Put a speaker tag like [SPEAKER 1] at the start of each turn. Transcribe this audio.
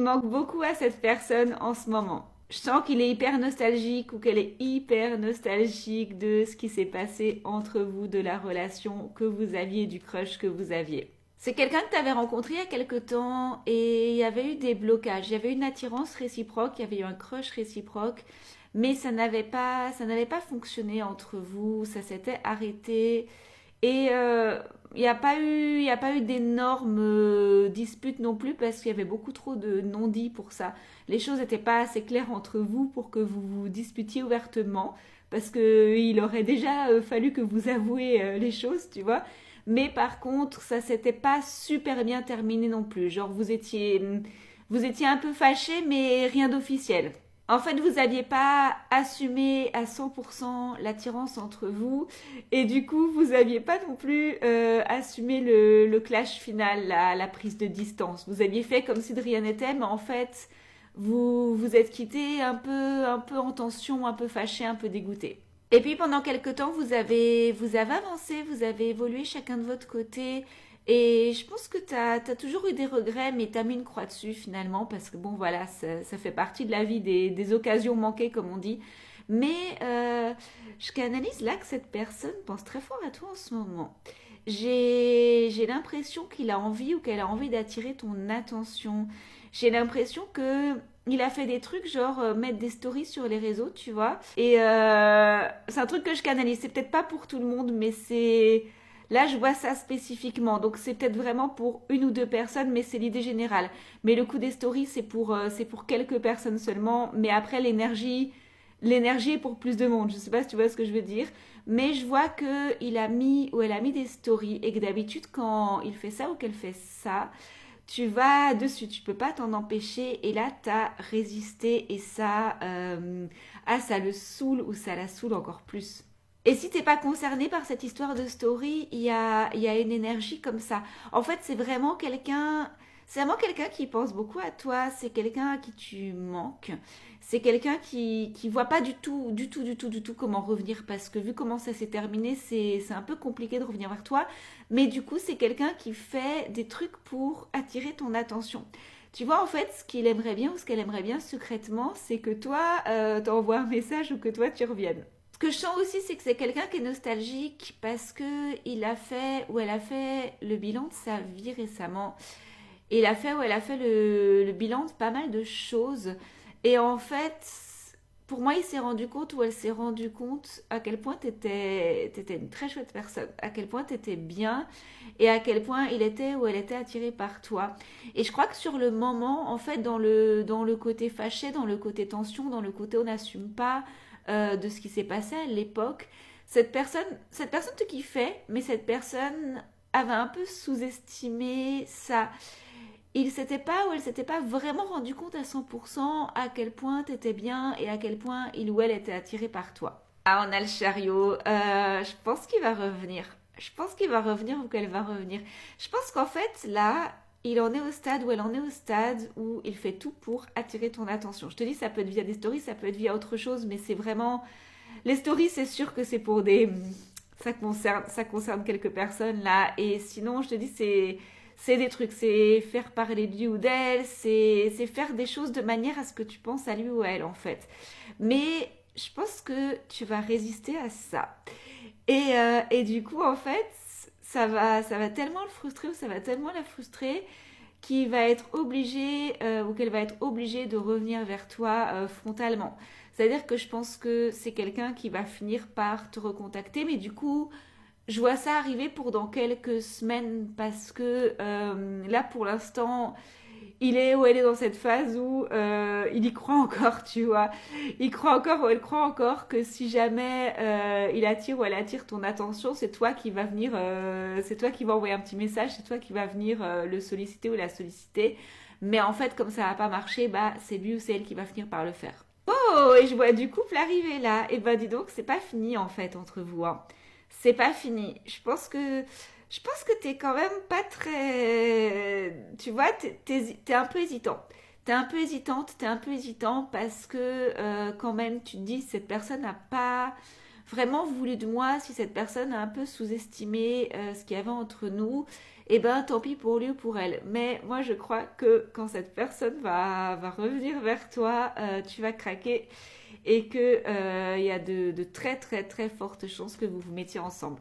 [SPEAKER 1] manque beaucoup à cette personne en ce moment. Je sens qu'il est hyper nostalgique ou qu'elle est hyper nostalgique de ce qui s'est passé entre vous, de la relation que vous aviez, du crush que vous aviez. C'est quelqu'un que tu avais rencontré il y a quelque temps et il y avait eu des blocages, il y avait une attirance réciproque, il y avait eu un crush réciproque, mais ça n'avait pas fonctionné entre vous, ça s'était arrêté et il y a pas eu d'énormes disputes non plus parce qu'il y avait beaucoup trop de non-dits pour ça. Les choses n'étaient pas assez claires entre vous pour que vous vous disputiez ouvertement parce que il aurait déjà fallu que vous avouiez les choses, tu vois. Mais par contre, ça s'était pas super bien terminé non plus. Genre vous étiez un peu fâché, mais rien d'officiel. En fait, vous n'aviez pas assumé à 100% l'attirance entre vous et du coup, vous n'aviez pas non plus assumé le clash final, la prise de distance. Vous aviez fait comme si de rien n'était, mais en fait, vous vous êtes quittés un peu en tension, un peu fâché, un peu dégoûté. Et puis pendant quelque temps, vous avez avancé, vous avez évolué chacun de votre côté. Et je pense que tu as toujours eu des regrets, mais tu as mis une croix dessus finalement, parce que bon voilà, ça fait partie de la vie des occasions manquées, comme on dit. Mais je canalise là que cette personne pense très fort à toi en ce moment. J'ai l'impression qu'il a envie ou qu'elle a envie d'attirer ton attention. J'ai l'impression que il a fait des trucs genre mettre des stories sur les réseaux, tu vois. Et c'est un truc que je canalise. C'est peut-être pas pour tout le monde, mais c'est... Là, je vois ça spécifiquement. Donc, c'est peut-être vraiment pour une ou deux personnes, mais c'est l'idée générale. Mais le coup des stories, c'est pour quelques personnes seulement. Mais après, l'énergie est pour plus de monde. Je sais pas si tu vois ce que je veux dire. Mais je vois que il a mis ou elle a mis des stories et que d'habitude, quand il fait ça ou qu'elle fait ça, tu vas dessus, tu peux pas t'en empêcher et là t'as résisté et ça le saoule ou ça la saoule encore plus. Et si t'es pas concerné par cette histoire de story, il y a une énergie comme ça. En fait, c'est vraiment quelqu'un qui pense beaucoup à toi, c'est quelqu'un à qui tu manques, c'est quelqu'un qui voit pas du tout, du tout, du tout, du tout comment revenir parce que vu comment ça s'est terminé, c'est un peu compliqué de revenir vers toi. Mais du coup, c'est quelqu'un qui fait des trucs pour attirer ton attention. Tu vois, en fait, ce qu'il aimerait bien ou ce qu'elle aimerait bien secrètement, c'est que toi, t'envoies un message ou que toi, tu reviennes. Ce que je sens aussi, c'est que c'est quelqu'un qui est nostalgique parce que il a fait ou elle a fait le bilan de sa vie récemment. Et il a fait ou elle a fait le bilan de pas mal de choses. Et en fait, pour moi, il s'est rendu compte ou elle s'est rendu compte à quel point t'étais une très chouette personne, à quel point t'étais bien et à quel point il était ou elle était attirée par toi. Et je crois que sur le moment, en fait, dans le côté fâché, dans le côté tension, dans le côté on n'assume pas de ce qui s'est passé à l'époque, cette personne te kiffait, mais cette personne avait un peu sous-estimé ça. Il s'était pas ou elle s'était pas vraiment rendu compte à 100% à quel point t'étais bien et à quel point il ou elle était attiré par toi. Ah, on a le chariot. Je pense qu'il va revenir. Je pense qu'il va revenir ou qu'elle va revenir. Je pense qu'en fait, là, il en est au stade ou elle en est au stade où il fait tout pour attirer ton attention. Je te dis, ça peut être via des stories, ça peut être via autre chose, mais c'est vraiment... Les stories, c'est sûr que c'est pour des... Ça concerne quelques personnes, là. Et sinon, je te dis, c'est des trucs, c'est faire parler de lui ou d'elle, c'est faire des choses de manière à ce que tu penses à lui ou à elle en fait. Mais je pense que tu vas résister à ça. Et du coup, en fait, ça va tellement le frustrer ou ça va tellement la frustrer qu'il va être obligé ou qu'elle va être obligée de revenir vers toi frontalement. C'est-à-dire que je pense que c'est quelqu'un qui va finir par te recontacter, mais du coup, je vois ça arriver pour dans quelques semaines parce que là, pour l'instant, il est ou elle est dans cette phase où il y croit encore, tu vois. Il croit encore ou elle croit encore que si jamais il attire ou elle attire ton attention, c'est toi qui va venir, c'est toi qui va envoyer un petit message, c'est toi qui va venir le solliciter ou la solliciter. Mais en fait, comme ça va pas marcher, bah c'est lui ou c'est elle qui va finir par le faire. Oh, et je vois du couple arriver là. Et bah dis donc, c'est pas fini en fait entre vous, hein. C'est pas fini. Je pense que t'es quand même pas très... Tu vois, t'es un peu hésitant. T'es un peu hésitante, t'es un peu hésitant parce que quand même tu te dis cette personne n'a pas vraiment voulu de moi, si cette personne a un peu sous-estimé ce qu'il y avait entre nous. eh ben tant pis pour lui ou pour elle. Mais moi je crois que quand cette personne va revenir vers toi, tu vas craquer et que il y a de très très très fortes chances que vous vous mettiez ensemble.